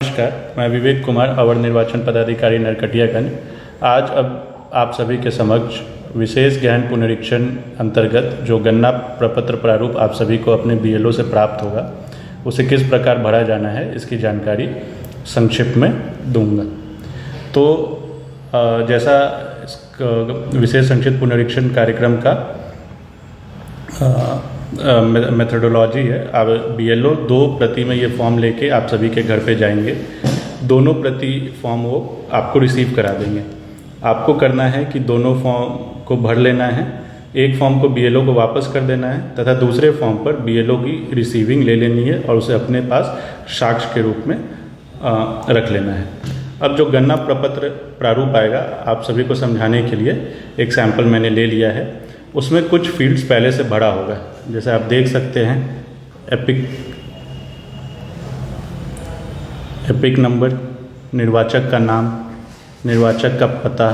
नमस्कार, मैं विवेक कुमार, अवर निर्वाचन पदाधिकारी नरकटियागंज। आज अब आप सभी के समक्ष विशेष गहन पुनरीक्षण अंतर्गत जो गन्ना प्रपत्र प्रारूप आप सभी को अपने बीएलओ से प्राप्त होगा, उसे किस प्रकार भरा जाना है इसकी जानकारी संक्षिप्त में दूंगा। तो जैसा विशेष संक्षिप्त पुनरीक्षण कार्यक्रम का मेथोडोलॉजी है, अब बीएलओ 2 प्रति में ये फॉर्म लेके आप सभी के घर पे जाएंगे। दोनों प्रति फॉर्म वो आपको रिसीव करा देंगे। आपको करना है कि दोनों फॉर्म को भर लेना है, एक फॉर्म को बीएलओ को वापस कर देना है तथा दूसरे फॉर्म पर बीएलओ की रिसीविंग ले लेनी है और उसे अपने पास साक्ष्य के रूप में रख लेना है। अब जो गन्ना प्रपत्र प्रारूप आएगा, आप सभी को समझाने के लिए एक सैंपल मैंने ले लिया है। उसमें कुछ फील्ड्स पहले से भरा होगा, जैसे आप देख सकते हैं एपिक नंबर, निर्वाचक का नाम, निर्वाचक का पता,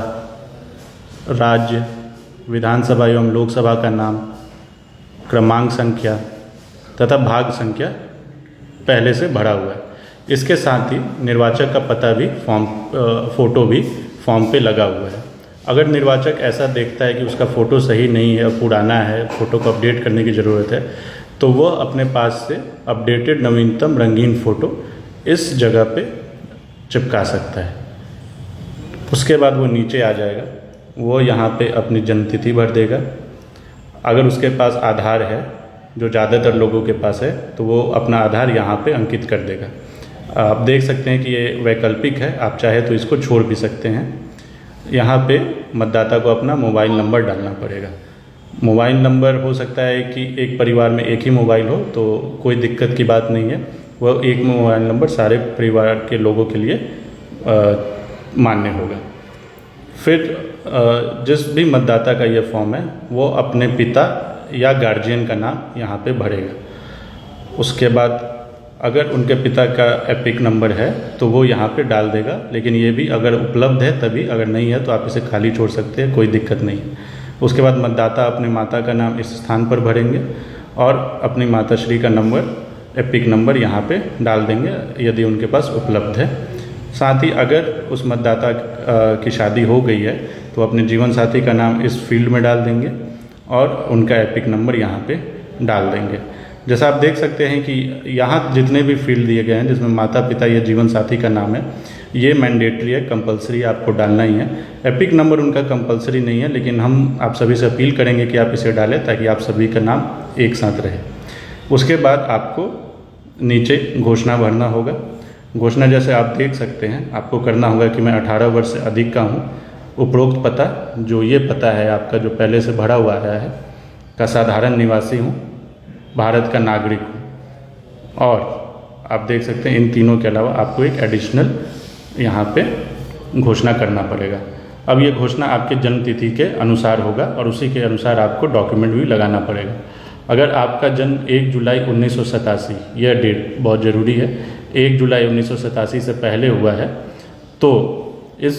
राज्य, विधानसभा एवं लोकसभा का नाम, क्रमांक संख्या तथा भाग संख्या पहले से भरा हुआ है। इसके साथ ही निर्वाचक का पता भी फ़ोटो भी फॉर्म पे लगा हुआ है। अगर निर्वाचक ऐसा देखता है कि उसका फ़ोटो सही नहीं है, पुराना है, फ़ोटो को अपडेट करने की ज़रूरत है, तो वह अपने पास से अपडेटेड नवीनतम रंगीन फ़ोटो इस जगह पे चिपका सकता है। उसके बाद वो नीचे आ जाएगा, वो यहाँ पे अपनी जन्मतिथि भर देगा। अगर उसके पास आधार है, जो ज़्यादातर लोगों के पास है, तो वो अपना आधार यहाँ पे अंकित कर देगा। आप देख सकते हैं कि ये वैकल्पिक है, आप चाहे तो इसको छोड़ भी सकते हैं। यहाँ पे मतदाता को अपना मोबाइल नंबर डालना पड़ेगा। मोबाइल नंबर हो सकता है कि एक परिवार में एक ही मोबाइल हो, तो कोई दिक्कत की बात नहीं है। वह एक मोबाइल नंबर सारे परिवार के लोगों के लिए मान्य होगा। फिर जिस भी मतदाता का ये फॉर्म है, वो अपने पिता या गार्जियन का नाम यहाँ पे भरेगा। उसके बाद अगर उनके पिता का एपिक नंबर है तो वो यहाँ पे डाल देगा, लेकिन ये भी अगर उपलब्ध है तभी, अगर नहीं है तो आप इसे खाली छोड़ सकते हैं, कोई दिक्कत नहीं। उसके बाद मतदाता अपने माता का नाम इस स्थान पर भरेंगे और अपनी माताश्री का नंबर, एपिक नंबर यहाँ पे डाल देंगे यदि उनके पास उपलब्ध है। साथ ही अगर उस मतदाता की शादी हो गई है तो अपने जीवन साथी का नाम इस फील्ड में डाल देंगे और उनका एपिक नंबर यहाँ पे डाल देंगे। जैसा आप देख सकते हैं कि यहाँ जितने भी फील्ड दिए गए हैं जिसमें माता पिता या जीवन साथी का नाम है, ये मैंडेटरी है, कंपलसरी आपको डालना ही है। एपिक नंबर उनका कंपलसरी नहीं है, लेकिन हम आप सभी से अपील करेंगे कि आप इसे डालें ताकि आप सभी का नाम एक साथ रहे। उसके बाद आपको नीचे घोषणा भरना होगा। घोषणा जैसे आप देख सकते हैं, आपको करना होगा कि मैं 18 वर्ष से अधिक का हूँ, उपरोक्त पता जो ये पता है आपका जो पहले से भरा हुआ आया है, का साधारण निवासी हूँ, भारत का नागरिक हूँ। और आप देख सकते हैं इन तीनों के अलावा आपको एक एडिशनल यहाँ पे घोषणा करना पड़ेगा। अब ये घोषणा आपके जन्म तिथि के अनुसार होगा और उसी के अनुसार आपको डॉक्यूमेंट भी लगाना पड़ेगा। अगर आपका जन्म 1 जुलाई 1987, यह डेट बहुत ज़रूरी है, 1 जुलाई 1987 से पहले हुआ है, तो इस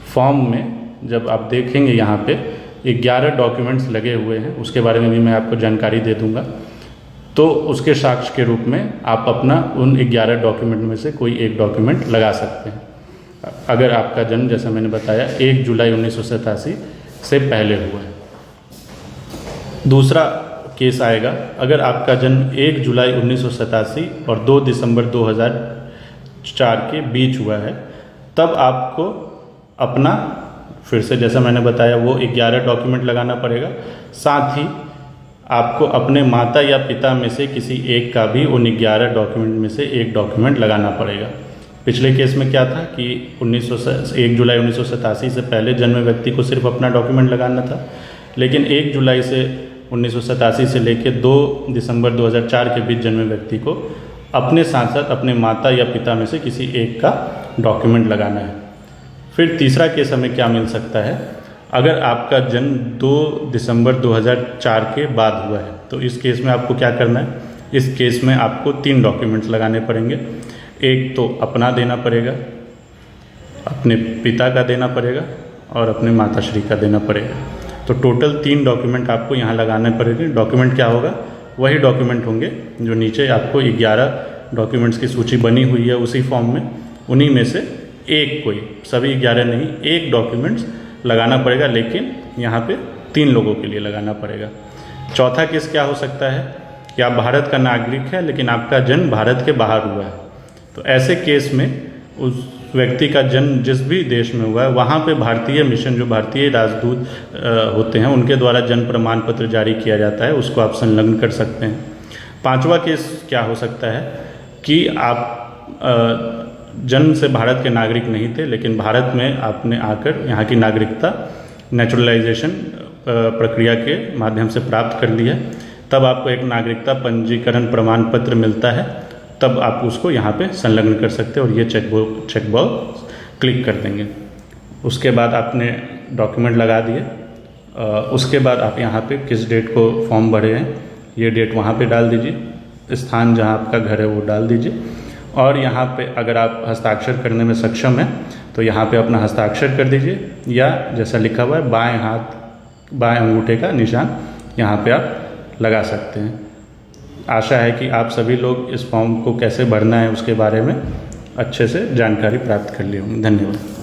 फॉर्म में जब आप देखेंगे यहाँ पे 11 डॉक्यूमेंट्स लगे हुए हैं, उसके बारे में भी मैं आपको जानकारी दे दूँगा। तो उसके साक्ष्य के रूप में आप अपना उन 11 डॉक्यूमेंट में से कोई एक डॉक्यूमेंट लगा सकते हैं। अगर आपका जन्म, जैसा मैंने बताया, 1 जुलाई 1987 से पहले हुआ है। दूसरा केस आएगा, अगर आपका जन्म 1 जुलाई 1987 और 2 दिसंबर 2004 के बीच हुआ है, तब आपको अपना, फिर से जैसा मैंने बताया, वो 11 डॉक्यूमेंट लगाना पड़ेगा। साथ ही आपको अपने माता या पिता में से किसी एक का भी उन 11 डॉक्यूमेंट में से एक डॉक्यूमेंट लगाना पड़ेगा। पिछले केस में क्या था कि 1 जुलाई 1987 से पहले जन्मे व्यक्ति को सिर्फ अपना डॉक्यूमेंट लगाना था, लेकिन 1 जुलाई से 1987 से लेकर 2 दिसंबर 2004 के बीच जन्मे व्यक्ति को अपने साथ साथ अपने माता या पिता में से किसी एक का डॉक्यूमेंट लगाना है। फिर तीसरा केस हमें क्या मिल सकता है, अगर आपका जन्म 2 दिसंबर 2004 के बाद हुआ है, तो इस केस में आपको क्या करना है, इस केस में आपको 3 डॉक्यूमेंट्स लगाने पड़ेंगे। एक तो अपना देना पड़ेगा, अपने पिता का देना पड़ेगा और अपने माताश्री का देना पड़ेगा। तो टोटल 3 डॉक्यूमेंट आपको यहाँ लगाने पड़ेंगे। डॉक्यूमेंट क्या होगा, वही डॉक्यूमेंट होंगे जो नीचे आपको 11 डॉक्यूमेंट्स की सूची बनी हुई है उसी फॉर्म में, उन्हीं में से एक कोई, सभी 11 नहीं, एक डॉक्यूमेंट्स लगाना पड़ेगा, लेकिन यहाँ पे 3 लोगों के लिए लगाना पड़ेगा। चौथा केस क्या हो सकता है कि आप भारत का नागरिक है लेकिन आपका जन्म भारत के बाहर हुआ है। तो ऐसे केस में उस व्यक्ति का जन्म जिस भी देश में हुआ है वहाँ पे भारतीय मिशन, जो भारतीय राजदूत होते हैं, उनके द्वारा जन्म प्रमाण पत्र जारी किया जाता है, उसको आप संलग्न कर सकते हैं। पांचवा केस क्या हो सकता है कि आप जन्म से भारत के नागरिक नहीं थे, लेकिन भारत में आपने आकर यहाँ की नागरिकता नेचुरलाइजेशन प्रक्रिया के माध्यम से प्राप्त कर ली है, तब आपको एक नागरिकता पंजीकरण प्रमाण पत्र मिलता है, तब आप उसको यहाँ पे संलग्न कर सकते हैं और ये चेकबॉक्स क्लिक कर देंगे। उसके बाद आपने डॉक्यूमेंट लगा दिए, उसके बाद आप यहाँ पे किस डेट को फॉर्म भरे हैं ये डेट वहाँ पे डाल दीजिए, स्थान जहाँ आपका घर है वो डाल दीजिए, और यहाँ पे अगर आप हस्ताक्षर करने में सक्षम हैं तो यहाँ पे अपना हस्ताक्षर कर दीजिए, या जैसा लिखा हुआ है बाएं हाथ बाएं अंगूठे का निशान यहाँ पे आप लगा सकते हैं। आशा है कि आप सभी लोग इस फॉर्म को कैसे भरना है उसके बारे में अच्छे से जानकारी प्राप्त कर ली होंगी। धन्यवाद।